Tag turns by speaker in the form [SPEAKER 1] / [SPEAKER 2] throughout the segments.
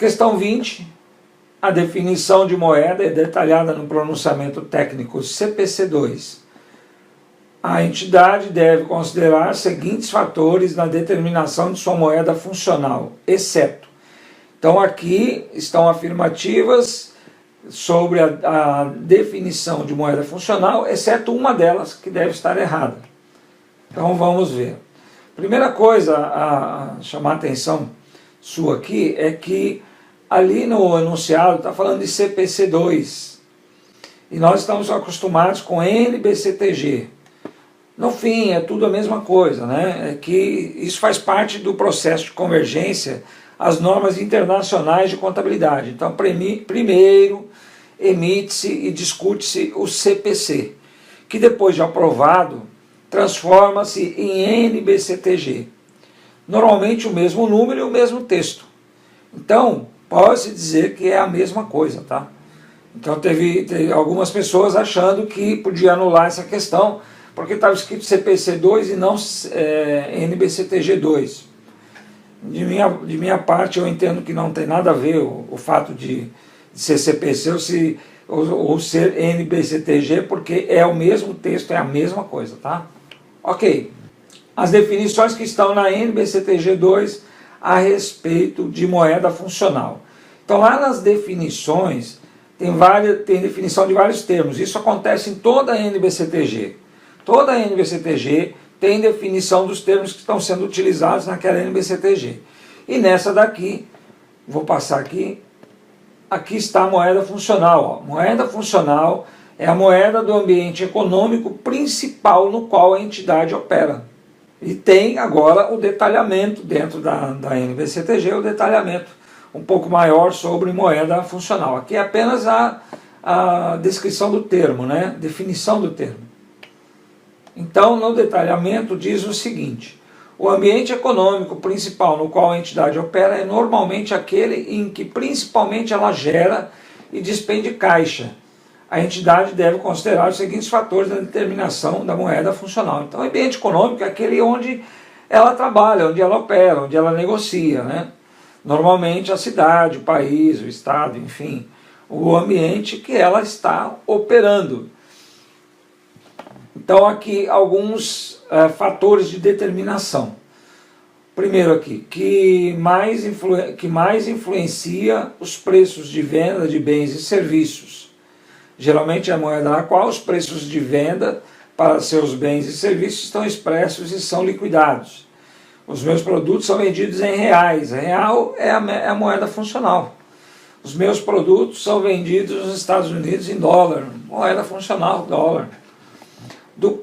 [SPEAKER 1] Questão 20. A definição de moeda é detalhada no pronunciamento técnico CPC2. A entidade deve considerar os seguintes fatores na determinação de sua moeda funcional, exceto. Então aqui estão afirmativas sobre a definição de moeda funcional, exceto uma delas que deve estar errada. Então vamos ver. Primeira coisa a chamar a atenção sua aqui é que ali no enunciado está falando de CPC2 e nós estamos acostumados com NBCTG. No fim, é tudo a mesma coisa, né? É que isso faz parte do processo de convergência às normas internacionais de contabilidade. Então, primeiro emite-se e discute-se o CPC, que depois de aprovado, transforma-se em NBCTG. Normalmente o mesmo número e o mesmo texto. Então, pode-se dizer que é a mesma coisa, tá? Então, teve algumas pessoas achando que podia anular essa questão, porque estava escrito CPC2 e não NBCTG2. De minha parte, eu entendo que não tem nada a ver o fato de ser CPC ou ser NBCTG, porque é o mesmo texto, é a mesma coisa, tá? Ok. As definições que estão na NBCTG2 a respeito de moeda funcional. Então, lá nas definições, tem definição de vários termos. Isso acontece em toda a NBCTG. Toda a NBCTG tem definição dos termos que estão sendo utilizados naquela NBCTG. E nessa daqui, vou passar aqui, aqui está a moeda funcional. Ó. Moeda funcional é a moeda do ambiente econômico principal no qual a entidade opera. E tem agora o detalhamento dentro da NBCTG, o detalhamento um pouco maior sobre moeda funcional. Aqui é apenas a descrição do termo, né? Definição do termo. Então, no detalhamento diz o seguinte: o ambiente econômico principal no qual a entidade opera é normalmente aquele em que principalmente ela gera e despende caixa. A entidade deve considerar os seguintes fatores na determinação da moeda funcional. Então, o ambiente econômico é aquele onde ela trabalha, onde ela opera, onde ela negocia, né? Normalmente a cidade, o país, o estado, enfim, o ambiente que ela está operando. Então aqui alguns fatores de determinação. Primeiro aqui, que mais influencia os preços de venda de bens e serviços. Geralmente é a moeda na qual os preços de venda para seus bens e serviços estão expressos e são liquidados. Os meus produtos são vendidos em reais. Real é a moeda funcional. Os meus produtos são vendidos nos Estados Unidos em dólar. Moeda funcional, dólar. Do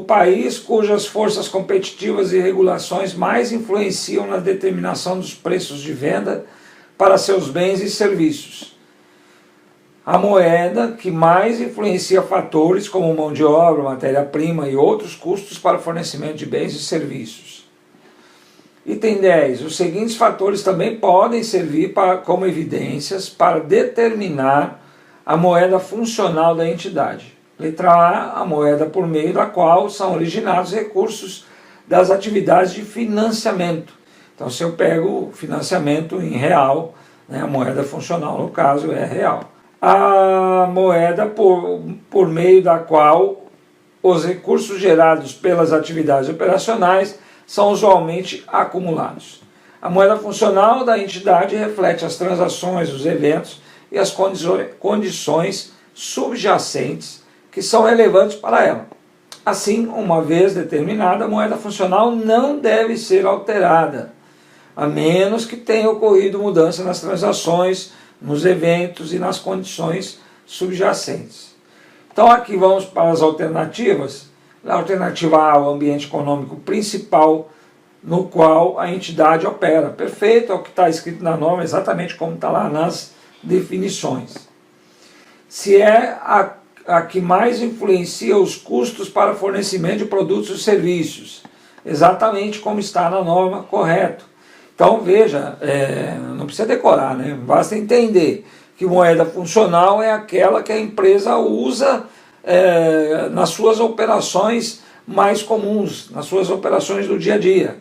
[SPEAKER 1] país cujas forças competitivas e regulações mais influenciam na determinação dos preços de venda para seus bens e serviços. A moeda que mais influencia fatores como mão de obra, matéria-prima e outros custos para o fornecimento de bens e serviços. Item 10. Os seguintes fatores também podem servir como evidências para determinar a moeda funcional da entidade. Letra A, a moeda por meio da qual são originados recursos das atividades de financiamento. Então, se eu pego financiamento em real, né, a moeda funcional, no caso, é real. A moeda por meio da qual os recursos gerados pelas atividades operacionais são usualmente acumulados. A moeda funcional da entidade reflete as transações, os eventos e as condições subjacentes que são relevantes para ela. Assim, uma vez determinada, a moeda funcional não deve ser alterada, a menos que tenha ocorrido mudança nas transações, nos eventos e nas condições subjacentes. Então aqui vamos para as alternativas. A alternativa A, o ambiente econômico principal no qual a entidade opera. Perfeito, é o que está escrito na norma, exatamente como está lá nas definições. Se é a que mais influencia os custos para fornecimento de produtos e serviços, exatamente como está na norma, correto. Então veja, não precisa decorar, né? Basta entender que moeda funcional é aquela que a empresa usa nas suas operações mais comuns, nas suas operações do dia a dia,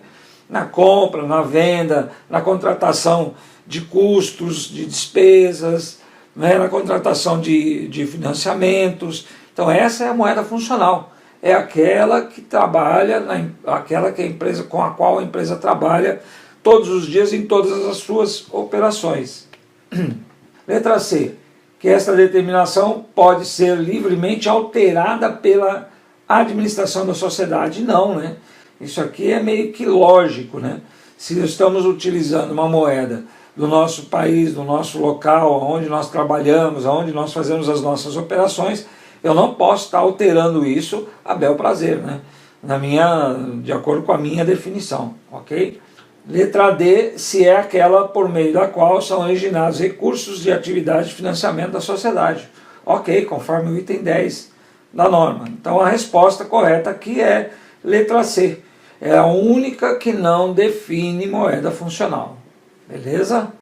[SPEAKER 1] na compra, na venda, na contratação de custos, de despesas, né, na contratação de financiamentos. Então essa é a moeda funcional, é aquela que trabalha, aquela que a empresa, com a qual a empresa trabalha todos os dias em todas as suas operações. Letra C, que esta determinação pode ser livremente alterada pela administração da sociedade. Não, né? Isso aqui é meio que lógico, né? Se estamos utilizando uma moeda do nosso país, do nosso local, onde nós trabalhamos, onde nós fazemos as nossas operações, eu não posso estar alterando isso a bel prazer, né? De acordo com a minha definição, ok? Letra D, se é aquela por meio da qual são originados recursos de atividade de financiamento da sociedade. Ok, conforme o item 10 da norma. Então a resposta correta aqui é letra C. É a única que não define moeda funcional. Beleza?